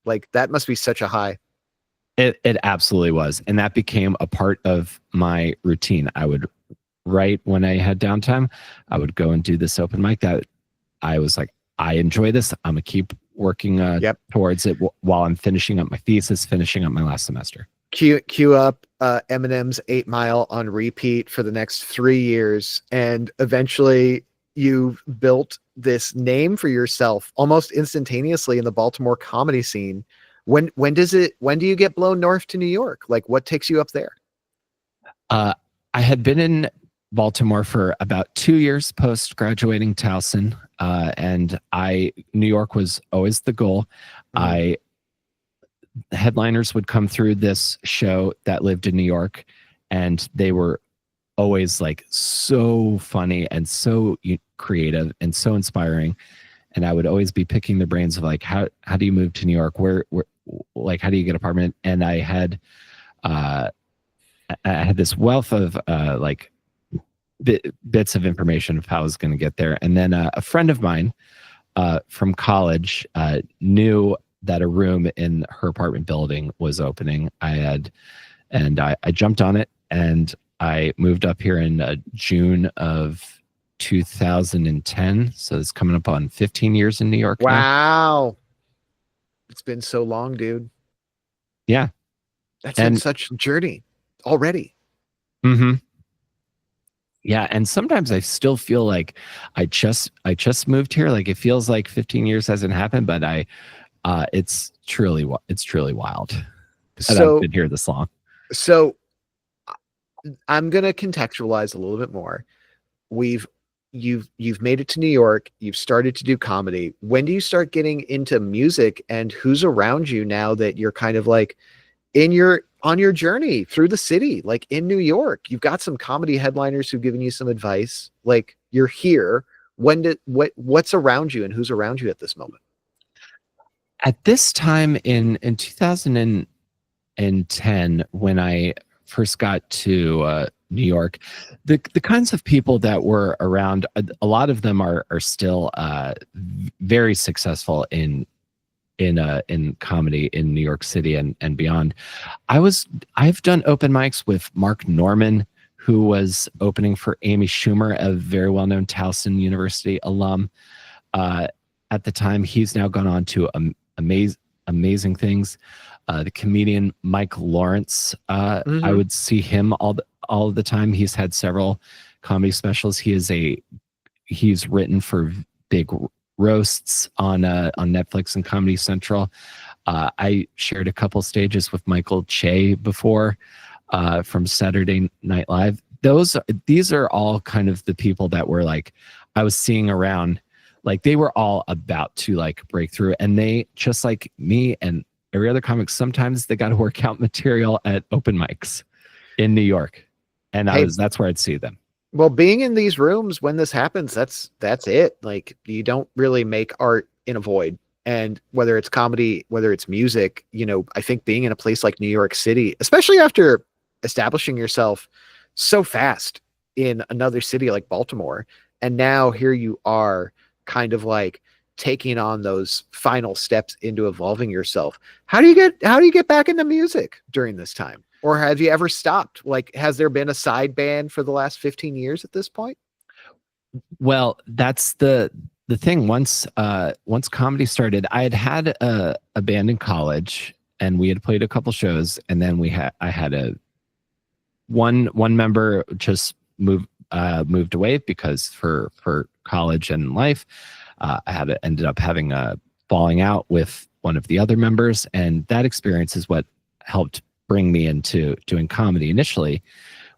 Like that must be such a high. It absolutely was. And that became a part of my routine. I would write when I had downtime. I would go and do this open mic that I was like, I enjoy this. I'm going to keep working towards it while I'm finishing up my thesis, finishing up my last semester. Cue up Eminem's 8 Mile on repeat for the next 3 years. And eventually you built this name for yourself almost instantaneously in the Baltimore comedy scene. When do you get blown north to New York? Like what takes you up there? I had been in Baltimore for about 2 years post graduating Towson. And New York was always the goal. Mm-hmm. Headliners would come through this show that lived in New York, and they were always like so funny and so creative and so inspiring. And I would always be picking their brains of like, how do you move to New York? Where like, how do you get an apartment? And I had this wealth of like bits of information of how I was going to get there. And then a friend of mine from college knew that a room in her apartment building was opening. I jumped on it, and I moved up here in June of 2010. So it's coming up on 15 years in New York. Wow. Now. It's been so long, dude. Yeah. That's been such a journey already. Mm-hmm. Yeah. And sometimes I still feel like I just moved here. Like it feels like 15 years hasn't happened, but it's truly wild. So I've been here this long. So I'm going to contextualize a little bit more. You've made it to New York. You've started to do comedy. When do you start getting into music, and who's around you now that you're kind of like on your journey through the city, like in New York? You've got some comedy headliners who've given you some advice. Like you're here. What's around you, and who's around you at this moment? At this time in 2010, when I first got to New York, the kinds of people that were around, a lot of them are still very successful in comedy in New York City and beyond. I've done open mics with Mark Norman, who was opening for Amy Schumer, a very well-known Towson University alum. At the time, he's now gone on to amazing things. The comedian Mike Lawrence, I would see him all the time. He's had several comedy specials. He's written for big roasts on Netflix and Comedy Central. I shared a couple stages with Michael Che before from Saturday Night Live. These are all kind of the people that were like, I was seeing around, like they were all about to like break through, and they, just like me and every other comic, sometimes they got to work out material at open mics in New York, and that's where I'd see them. Well, being in these rooms when this happens, that's it. Like, you don't really make art in a void. And whether it's comedy, whether it's music, I think being in a place like New York City, especially after establishing yourself so fast in another city like Baltimore, and now here you are kind of like taking on those final steps into evolving yourself. How do you get back into music during this time? Or have you ever stopped? Like, has there been a side band for the last 15 years at this point? Well, that's the thing. Once comedy started, I had a band in college, and we had played a couple shows, and then I had one member just moved away because for college and life, I ended up having a falling out with one of the other members, and that experience is what helped bring me into doing comedy initially.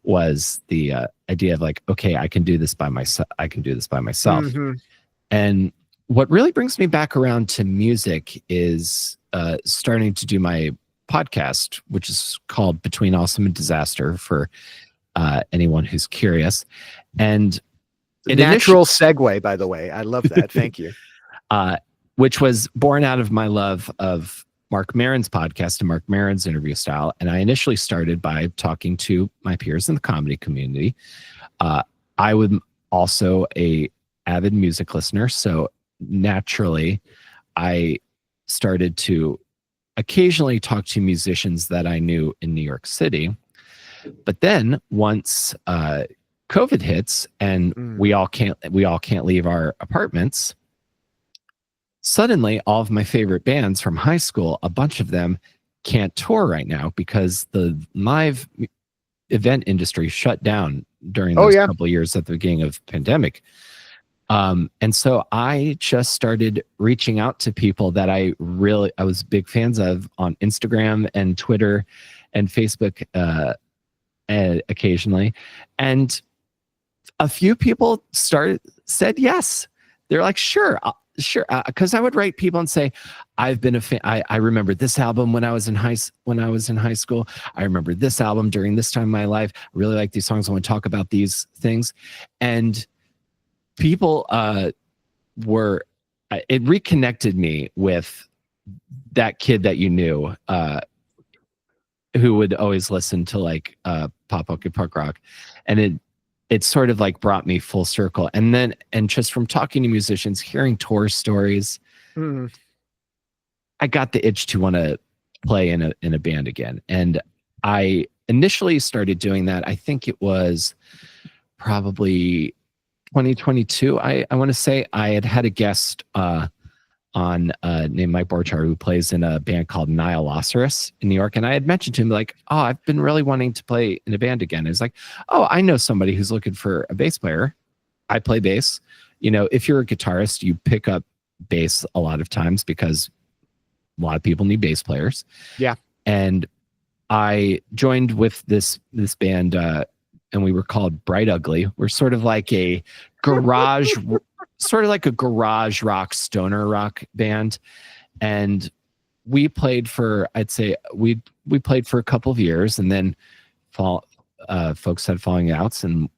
Was the idea of like, okay, I can do this by myself. Mm-hmm. And what really brings me back around to music is starting to do my podcast, which is called Between Awesome and Disaster, for anyone who's curious. And natural segue, by the way. I love that. Thank you. Which was born out of my love of Mark Maron's podcast and Mark Maron's interview style. And I initially started by talking to my peers in the comedy community. I was also a avid music listener, so naturally I started to occasionally talk to musicians that I knew in New York City. But then once COVID hits and we all can't leave our apartments, suddenly all of my favorite bands from high school, a bunch of them can't tour right now because the live event industry shut down during those couple of years at the beginning of the pandemic. And so I just started reaching out to people that I was big fans of on Instagram and Twitter and Facebook occasionally. And a few people said yes. They're like, sure. Because I would write people and say, I've been a fan. I remember this album when I was in high school. I remember this album during this time in my life. I really like these songs. I want to talk about these things. And people it reconnected me with that kid that you knew, who would always listen to like pop punk rock, and it sort of like brought me full circle. And just from talking to musicians, hearing tour stories, I got the itch to want to play in a band again. And I initially started doing that. I think it was probably 2022. I want to say I had a guest on named Mike Borchar, who plays in a band called Nihilosauros in New York. And I had mentioned to him like, oh, I've been really wanting to play in a band again. And he's like, oh, I know somebody who's looking for a bass player. I play bass. If you're a guitarist, you pick up bass a lot of times because a lot of people need bass players. Yeah. And I joined with this band, and we were called Bright Ugly. We're sort of like a garage rock, stoner rock band. And we played for, I'd say we played for a couple of years, and then folks had falling outs, and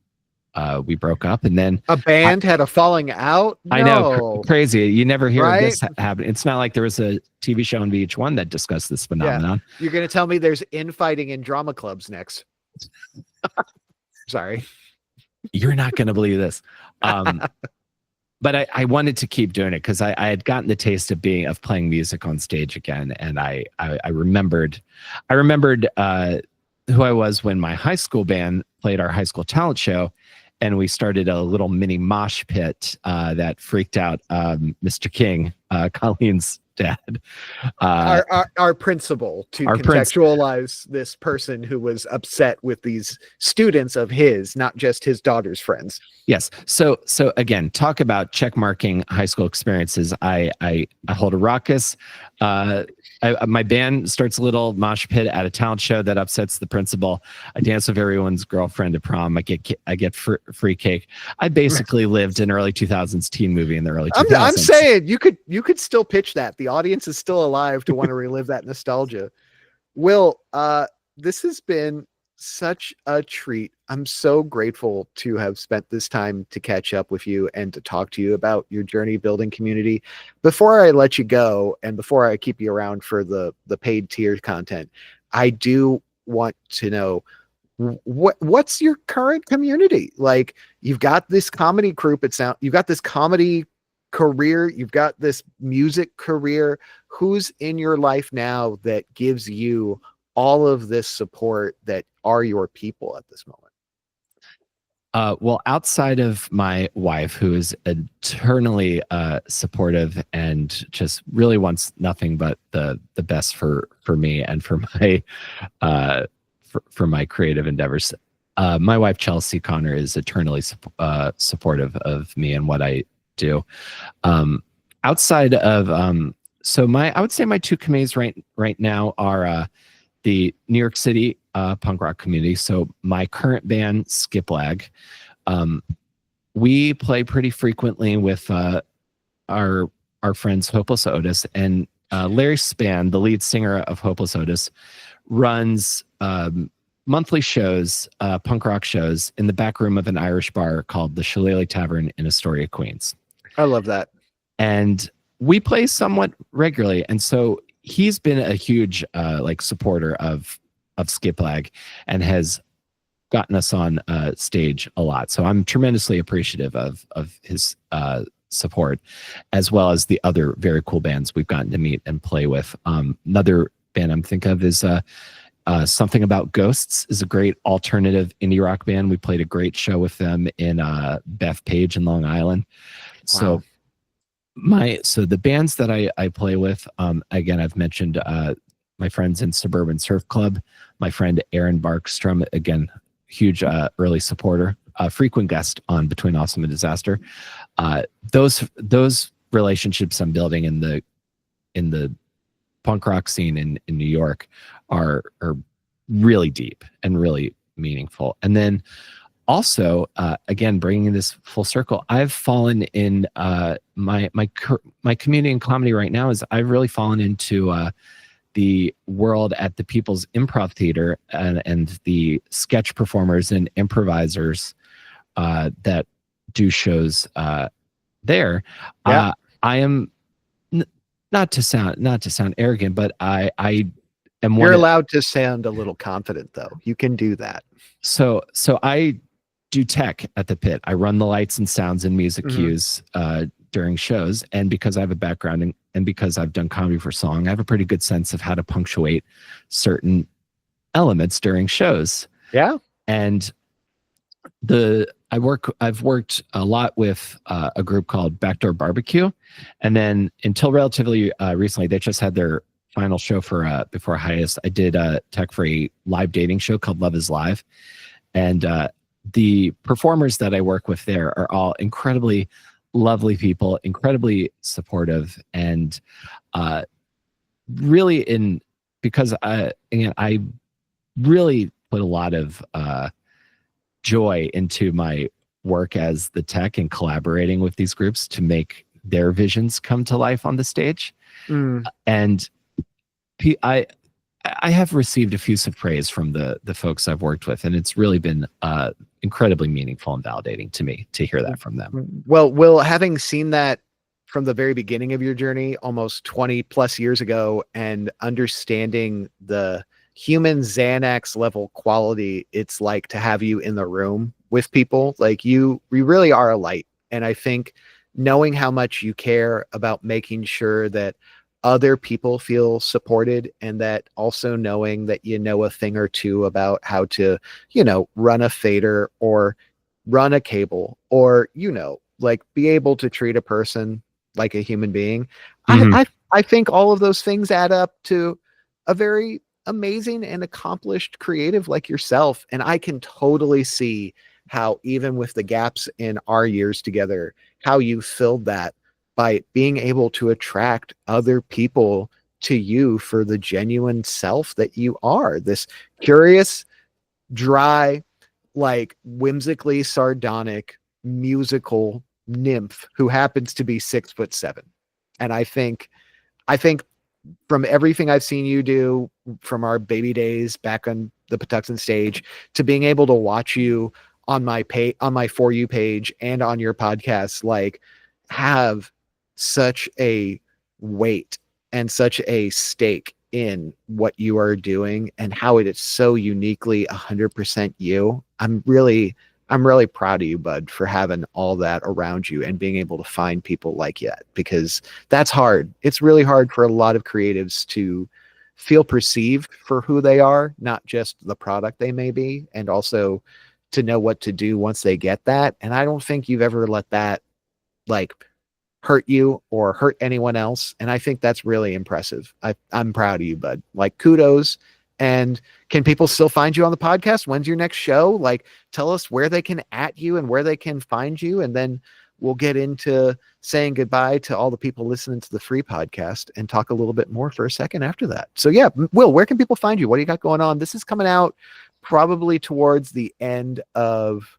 we broke up. And then a band had a falling out. No. I know, crazy. You never hear of this happen. It's not like there was a TV show on VH1 that discussed this phenomenon. Yeah. You're going to tell me there's infighting in drama clubs next. Sorry. You're not going to believe this. But I wanted to keep doing it because I had gotten the taste of playing music on stage again. And I remembered who I was when my high school band played our high school talent show. And we started a little mini mosh pit that freaked out Mr. King, Colleen's dad. Our principal, to contextualize this person who was upset with these students of his, not just his daughter's friends. Yes. So again, talk about check marking high school experiences. I hold a raucous My band starts a little mosh pit at a talent show that upsets the principal. I dance with everyone's girlfriend to prom. I get free cake. I basically lived an early 2000s teen movie in the early 2000s. I'm saying you could still pitch that. The audience is still alive to want to relive that nostalgia. Will, this has been such a treat. I'm so grateful to have spent this time to catch up with you and to talk to you about your journey building community. Before I let you go, and before I keep you around for the paid tier content, I do want to know what's your current community like. You've got this comedy group. You've got this comedy career. You've got this music career. Who's in your life now that gives you all of this support that are your people at this moment? Well, outside of my wife, who is eternally supportive and just really wants nothing but the best for me and for my creative endeavors. My wife, Chelsea Connor, is eternally supportive of me and what I do. Outside of I would say my two communities right now are the New York City punk rock community. So my current band, Skipplag, we play pretty frequently with our friends Hopeless Otis, and Larry Spann, the lead singer of Hopeless Otis, runs monthly shows, punk rock shows, in the back room of an Irish bar called the Shillelagh Tavern in Astoria, Queens. I love that. And we play somewhat regularly, and so he's been a huge supporter of Skipplag and has gotten us on stage a lot. So I'm tremendously appreciative of his support, as well as the other very cool bands we've gotten to meet and play with. Another band I'm thinking of is Something About Ghosts, is a great alternative indie rock band. We played a great show with them in Bethpage in Long Island. Wow. So the bands that I play with, again, I've mentioned my friends in Suburban Surf Club, my friend Aaron Barkstrom, again, huge early supporter, frequent guest on Between Awesome and Disaster. Those relationships I'm building in the punk rock scene in New York are really deep and really meaningful. And then also, again, bringing this full circle, I've fallen in my community in comedy right now is I've really fallen into the world at the People's Improv Theater and the sketch performers and improvisers that do shows there. Yeah. I am not to sound arrogant, but I am. You're allowed to sound a little confident, though. You can do that. So I do tech at the pit. I run the lights and sounds and music cues during shows. And because I have a background and because I've done comedy for song, I have a pretty good sense of how to punctuate certain elements during shows. Yeah. And I've worked a lot with a group called Backdoor Barbecue. And then until relatively recently, they just had their final show for before hiatus. I did tech for a live dating show called Love is Live. And the performers that I work with there are all incredibly lovely people, incredibly supportive, and really because I really put a lot of joy into my work as the tech and collaborating with these groups to make their visions come to life on the stage. And I have received effusive praise from the folks I've worked with, and it's really been incredibly meaningful and validating to me to hear that from them. Well, Will, having seen that from the very beginning of your journey, almost 20 plus years ago, and understanding the human Xanax level quality it's like to have you in the room with people, like you really are a light. And I think knowing how much you care about making sure that other people feel supported, and that also knowing that you know a thing or two about how to, run a fader or run a cable, or, like be able to treat a person like a human being. I think all of those things add up to a very amazing and accomplished creative like yourself. And I can totally see how, even with the gaps in our years together, how you filled that by being able to attract other people to you for the genuine self that you are, this curious, dry, like whimsically sardonic musical nymph who happens to be 6'7". And I think from everything I've seen you do from our baby days back on the Patuxent stage to being able to watch you on my For You page and on your podcast, like have such a weight and such a stake in what you are doing and how it is so uniquely 100% you. I'm really proud of you, bud, for having all that around you and being able to find people like that, because that's hard. It's really hard for a lot of creatives to feel perceived for who they are, not just the product they may be, and also to know what to do once they get that. And I don't think you've ever let that like hurt you or hurt anyone else. And I think that's really impressive. I'm proud of you, bud. Like, kudos. And can people still find you on the podcast? When's your next show? Like, tell us where they can at you and where they can find you. And then we'll get into saying goodbye to all the people listening to the free podcast and talk a little bit more for a second after that. So yeah, Will, where can people find you? What do you got going on? This is coming out probably towards the end of,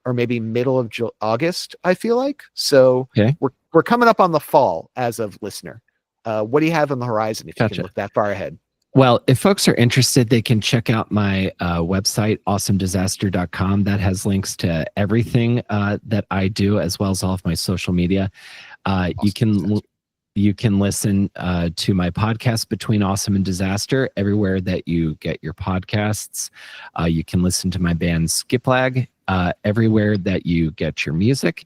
or maybe middle of August, I feel like. So okay. We're coming up on the fall as of listener. What do you have on the horizon if you can look that far ahead? Well, if folks are interested, they can check out my website, awesomedisaster.com. That has links to everything that I do, as well as all of my social media. You can listen to my podcast, Between Awesome and Disaster, everywhere that you get your podcasts. You can listen to my band Skiplag everywhere that you get your music.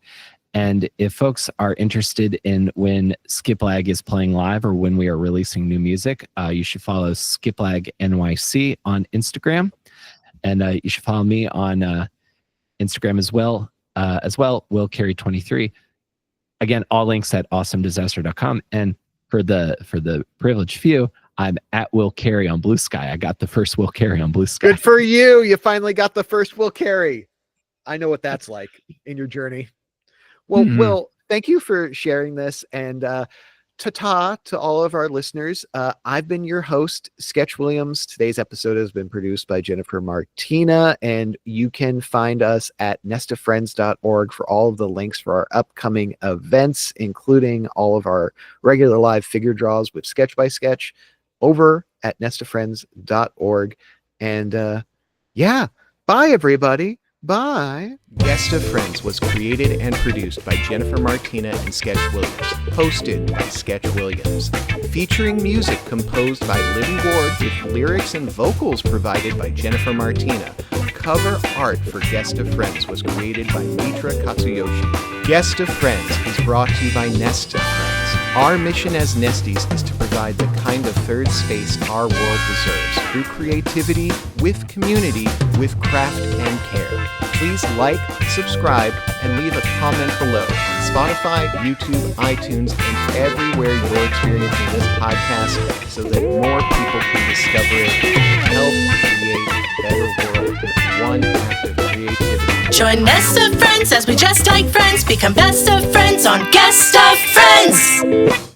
And if folks are interested in when Skiplag is playing live or when we are releasing new music, you should follow Skiplag NYC on Instagram. And you should follow me on Instagram as well, Will Carey 23. Again, all links at awesomedisaster.com. And for the privileged few, I'm at Will Carey on Blue Sky. I got the first Will Carey on Blue Sky. Good for you. You finally got the first Will Carey. I know what that's like in your journey. Well, Will, thank you for sharing this, and ta-ta to all of our listeners. I've been your host, Sketkh Williams. Today's episode has been produced by Jennifer Martina, and you can find us at nestofriends.org for all of the links for our upcoming events, including all of our regular live figure draws with Sketch by Sketch over at nestofriends.org. And yeah, bye, everybody. Bye. Guest of Friends was created and produced by Jennifer Martina and Sketkh Williams. Hosted by Sketkh Williams. Featuring music composed by Libby Ward with lyrics and vocals provided by Jennifer Martina. Cover art for Guest of Friends was created by Mitra Katsuyoshi. Guest of Friends is brought to you by Nest of Friends. Our mission as Nesties is to provide the kind of third space our world deserves through creativity, with community, with craft and care. Please like, subscribe, and leave a comment below on Spotify, YouTube, iTunes, and everywhere you're experiencing this podcast so that more people can discover it and help create a better world with one act of creativity. Join Nest of Friends as we just like friends, become best of friends on Guest of Friends.